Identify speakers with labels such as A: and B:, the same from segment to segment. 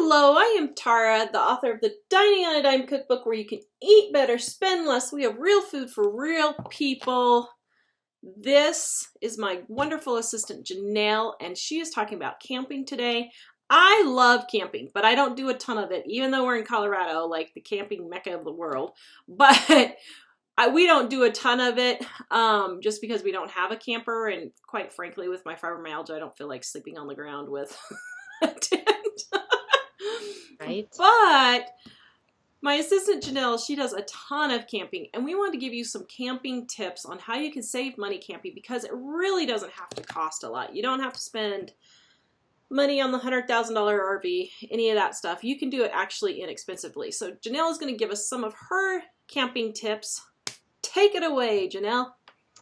A: Hello, I am Tara, the author of the Dining on a Dime cookbook where you can eat better, spend less. We have real food for real people. This is my wonderful assistant Janelle, and she is talking about camping today. I love camping, but I don't do a ton of it, even though we're in Colorado, like the camping mecca of the world. But we don't do a ton of it just because we don't have a camper, and quite frankly, with my fibromyalgia, I don't feel like sleeping on the ground with a tent.
B: Right.
A: But my assistant Janelle, she does a ton of camping, and we wanted to give you some camping tips on how you can save money camping, because it really doesn't have to cost a lot. You don't have to spend money on the $100,000 RV, any of that stuff. You can do it actually inexpensively. So Janelle is going to give us some of her camping tips. Take it away, Janelle.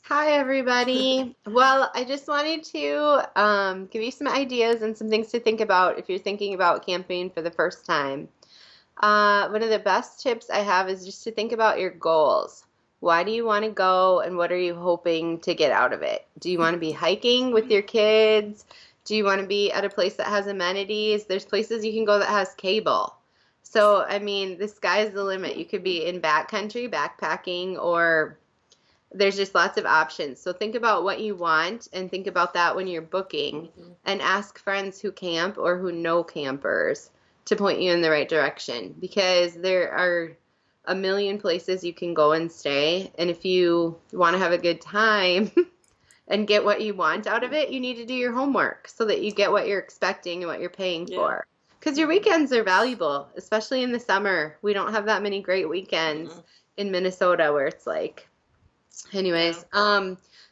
B: Hi, everybody. Well, I just wanted to give you some ideas and some things to think about if you're thinking about camping for the first time. One of the best tips I have is just to think about your goals. Why do you want to go, and what are you hoping to get out of it? Do you want to be hiking with your kids? Do you want to be at a place that has amenities? There's places you can go that has cable. So, I mean, the sky's the limit. You could be in backcountry, backpacking, or there's just lots of options. So think about what you want and think about that when you're booking, and ask friends who camp or who know campers to point you in the right direction, because there are a million places you can go and stay. And if you want to have a good time and get what you want out of it, you need to do your homework so that you get what you're expecting and what you're paying for. Because your weekends are valuable, especially in the summer. We don't have that many great weekends in Minnesota where it's like, anyways,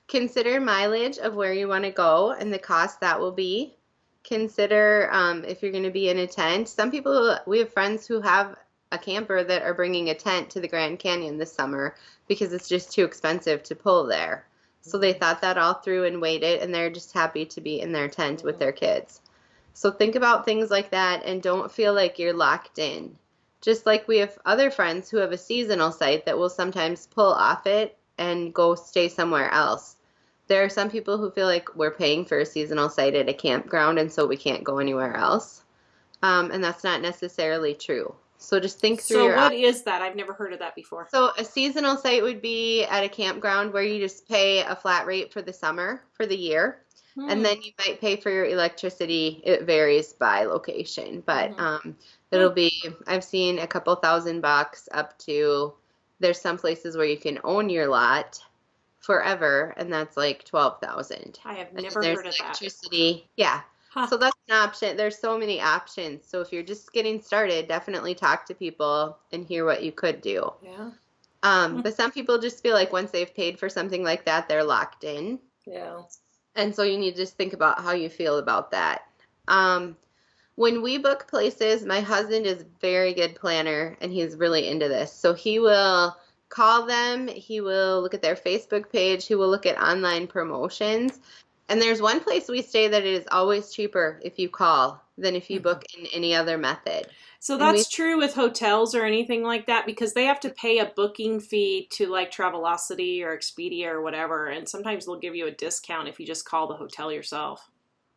B: consider mileage of where you want to go and the cost that will be. Consider if you're going to be in a tent. Some people, we have friends who have a camper that are bringing a tent to the Grand Canyon this summer because it's just too expensive to pull there. So they thought that all through and waited, and they're just happy to be in their tent with their kids. So think about things like that, and don't feel like you're locked in. Just like we have other friends who have a seasonal site that will sometimes pull off it and go stay somewhere else. There are some people who feel like we're paying for a seasonal site at a campground, and so we can't go anywhere else. And that's not necessarily true. So just think through your
A: options. So what is that? I've never heard of that before.
B: So a seasonal site would be at a campground where you just pay a flat rate for the summer, for the year. And then you might pay for your electricity. It varies by location, but it'll be, I've seen a couple $1,000 up to, there's some places where you can own your lot forever, and that's like $12,000.
A: I have never heard of
B: electricity. Yeah. So that's an option. There's so many options. So if you're just getting started, definitely talk to people and hear what you could do.
A: Yeah.
B: But some people just feel like once they've paid for something like that, they're locked in.
A: Yeah.
B: And so you need to just think about how you feel about that. When we book places, my husband is a very good planner, and he's really into this. So he will call them. He will look at their Facebook page. He will look at online promotions. And there's one place we stay that it is always cheaper if you call than if you book in any other method.
A: So that's true with hotels or anything like that, because they have to pay a booking fee to like Travelocity or Expedia or whatever, and sometimes they'll give you a discount if you just call the hotel yourself.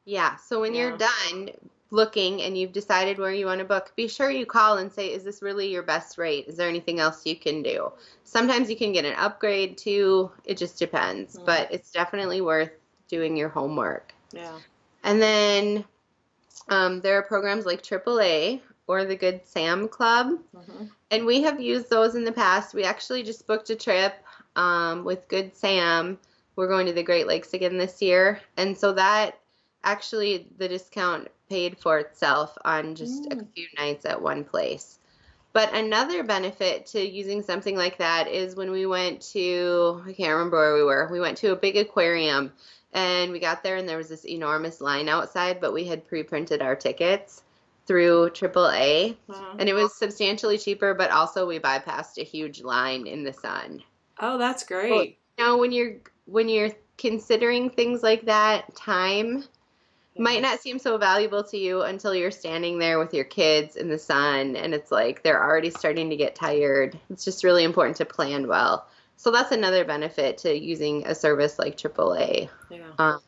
B: Yeah, so when you're done looking and you've decided where you want to book, be sure you call and say, is this really your best rate? Is there anything else you can do? Sometimes you can get an upgrade too. It just depends, but it's definitely worth doing your homework.
A: Yeah.
B: And then there are programs like AAA or the Good Sam Club, and we have used those in the past. We actually just booked a trip with Good Sam. We're going to the Great Lakes again this year, and so that actually the discount paid for itself on just a few nights at one place. But another benefit to using something like that is when we went to, I can't remember where we were. We went to a big aquarium, and we got there and there was this enormous line outside, but we had pre-printed our tickets through AAA, and it was substantially cheaper, but also we bypassed a huge line in the sun.
A: Oh, that's great.
B: Well, when you're considering things like that, time might not seem so valuable to you until you're standing there with your kids in the sun, and it's like they're already starting to get tired. It's just really important to plan well. So that's another benefit to using a service like AAA.
A: Yeah.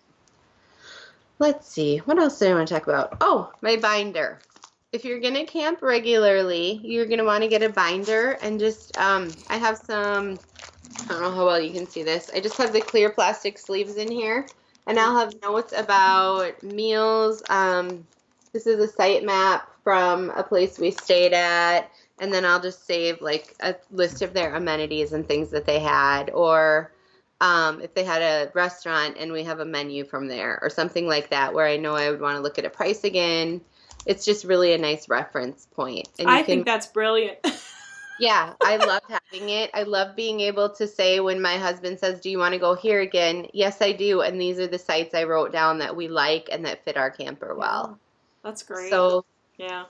B: Let's see. What else did I want to talk about? Oh, my binder. if you're going to camp regularly, you're going to want to get a binder and just, I have some, I don't know how well you can see this. I just have the clear plastic sleeves in here, and I'll have notes about meals. This is a site map from a place we stayed at, and then I'll just save like a list of their amenities and things that they had, or if they had a restaurant and we have a menu from there or something like that where I know I would want to look at a price again. It's just really a nice reference point. And you
A: I think that's brilliant.
B: Yeah, I loved having it. I love being able to say when my husband says, "Do you want to go here again?" Yes, I do. And these are the sites I wrote down that we like and that fit our camper well.
A: That's great.
B: So,
A: yeah.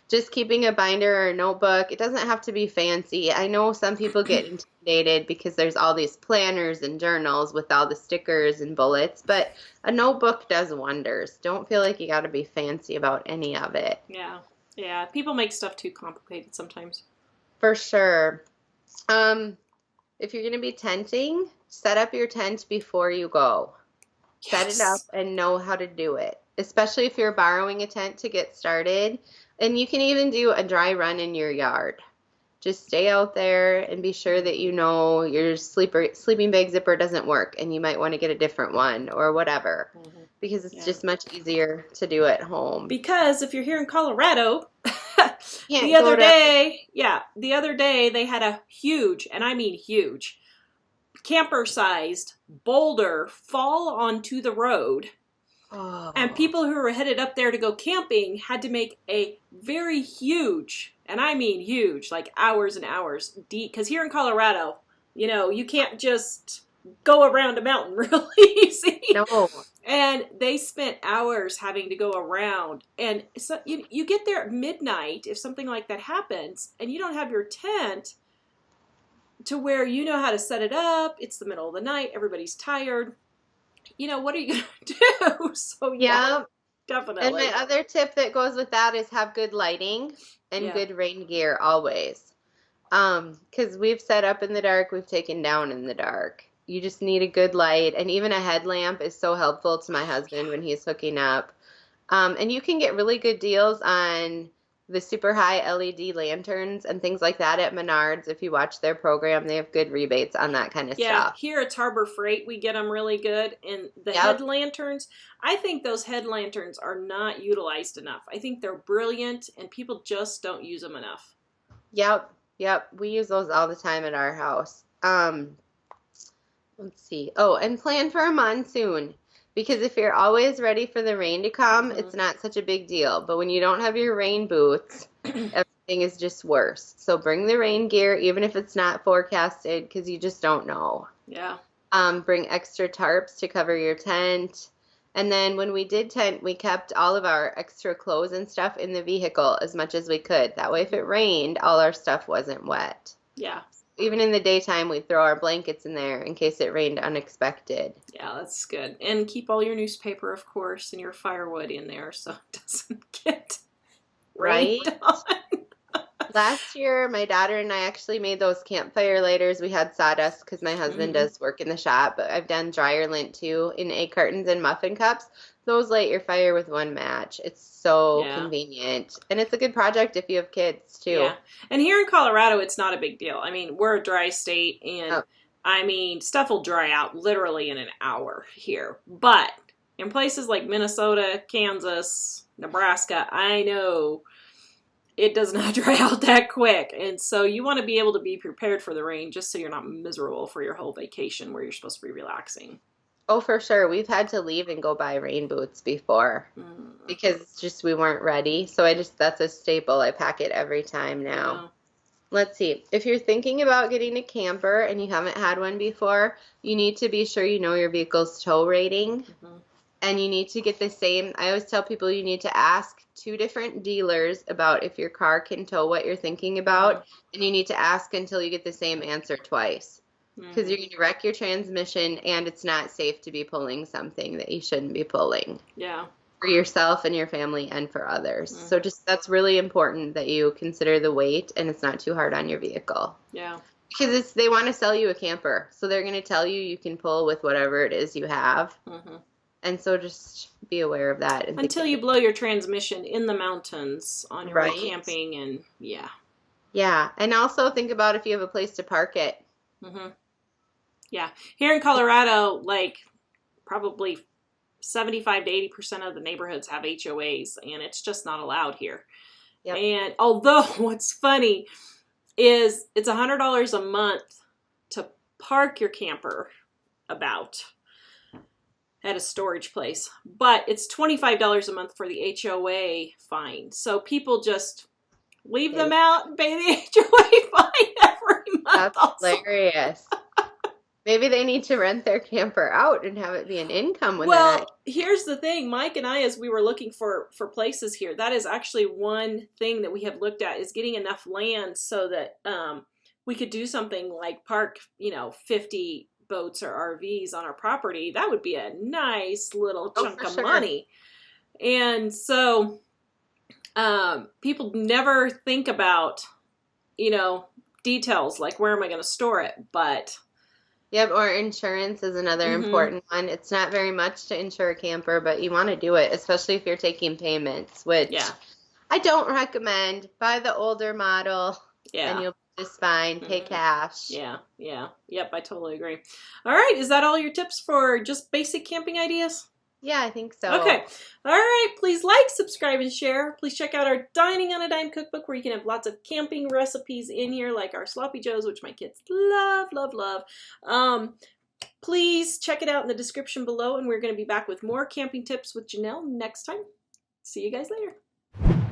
B: Just keeping a binder or a notebook, it doesn't have to be fancy. I know some people get intimidated because there's all these planners and journals with all the stickers and bullets, but a notebook does wonders. Don't feel like you got to be fancy about any of it.
A: Yeah. Yeah. People make stuff too complicated sometimes.
B: For sure. If you're going to be tenting, set up your tent before you go. Set it up and know how to do it, especially if you're borrowing a tent to get started. And you can even do a dry run in your yard. Just stay out there and be sure that you know your sleeping bag zipper doesn't work and you might want to get a different one or whatever, because it's just much easier to do at home.
A: Because if you're here in Colorado, the other day they had a huge, and I mean huge, camper-sized boulder fall onto the road. And people who were headed up there to go camping had to make a very huge, and I mean huge, like hours and hours deep. Because here in Colorado, you know, you can't just go around a mountain real easy.
B: No.
A: And they spent hours having to go around. And so you get there at midnight if something like that happens, and you don't have your tent to where you know how to set it up. It's the middle of the night. Everybody's tired. You know, what are you going to do? So, yeah, definitely.
B: And my other tip that goes with that is have good lighting and good rain gear always. Because we've set up in the dark, we've taken down in the dark. You just need a good light. And even a headlamp is so helpful to my husband when he's hooking up. And you can get really good deals on the super high LED lanterns and things like that at Menards. If you watch their program, they have good rebates on that kind of stuff.
A: Yeah, here at Harbor Freight, we get them really good. And the head lanterns, I think those head lanterns are not utilized enough. I think they're brilliant, and people just don't use them enough.
B: Yep. We use those all the time at our house. Let's see. Oh, and plan for a monsoon. Because if you're always ready for the rain to come, it's not such a big deal. But when you don't have your rain boots, everything is just worse. So bring the rain gear, even if it's not forecasted, because you just don't know.
A: Yeah.
B: Bring extra tarps to cover your tent. And then when we did tent, we kept all of our extra clothes and stuff in the vehicle as much as we could. That way, if it rained, all our stuff wasn't wet.
A: Yeah.
B: Even in the daytime, we'd throw our blankets in there in case it rained unexpected.
A: Yeah, that's good. And keep all your newspaper, of course, and your firewood in there so it doesn't get rained on.
B: Last year, my daughter and I actually made those campfire lighters. We had sawdust because my husband does work in the shop, but I've done dryer lint too in egg cartons and muffin cups. Those light your fire with one match. It's so convenient. And it's a good project if you have kids too.
A: Yeah. And here in Colorado, it's not a big deal. I mean, we're a dry state, and I mean, stuff will dry out literally in an hour here. But in places like Minnesota, Kansas, Nebraska, I know it does not dry out that quick. And so you want to be able to be prepared for the rain just so you're not miserable for your whole vacation where you're supposed to be relaxing.
B: Oh, for sure. We've had to leave and go buy rain boots before because it's just we weren't ready. So that's a staple. I pack it every time now. Yeah. Let's see. If you're thinking about getting a camper and you haven't had one before, you need to be sure you know your vehicle's tow rating. And you need to get the same. I always tell people you need to ask 2 different dealers about if your car can tow what you're thinking about. And you need to ask until you get the same answer twice. Because you're going to wreck your transmission, and it's not safe to be pulling something that you shouldn't be pulling. Yeah. For yourself and your family and for others. So that's really important that you consider the weight, and it's not too hard on your vehicle. Yeah. Because they want to sell you a camper. So they're going to tell you can pull with whatever it is you have. And so just be aware of that. And
A: Until you blow your transmission in the mountains on your way
B: Right.
A: camping, and yeah.
B: Yeah, and also think about if you have a place to park it.
A: Mm-hmm. Yeah. Here in Colorado, like probably 75 to 80% of the neighborhoods have HOAs, and it's just not allowed here.
B: Yep.
A: And although what's funny is it's $100 a month to park your camper about at a storage place, but it's $25 a month for the HOA fine. So people just leave them out and pay the HOA fine every month.
B: That's
A: also.
B: hilarious. Maybe they need to rent their camper out and have it be an income when
A: Well,
B: they're not.
A: here's the thing. Mike and I, as we were looking for places here, that is actually one thing that we have looked at, is getting enough land so that we could do something like park, 50 boats or RVs on our property. That would be a nice little chunk of money. And so people never think about, details like where am I going to store it, but...
B: Yep, or insurance is another important one. It's not very much to insure a camper, but you want to do it, especially if you're taking payments, which I don't recommend. Buy the older model, and you'll be just fine. Pay cash.
A: Yeah. Yep, I totally agree. All right, is that all your tips for just basic camping ideas?
B: Yeah, I think so.
A: Okay. All right. Please like, subscribe, and share. Please check out our Dining on a Dime cookbook, where you can have lots of camping recipes in here, like our sloppy joes, which my kids love, love, love. Please check it out in the description below, and we're going to be back with more camping tips with Janelle next time. See you guys later.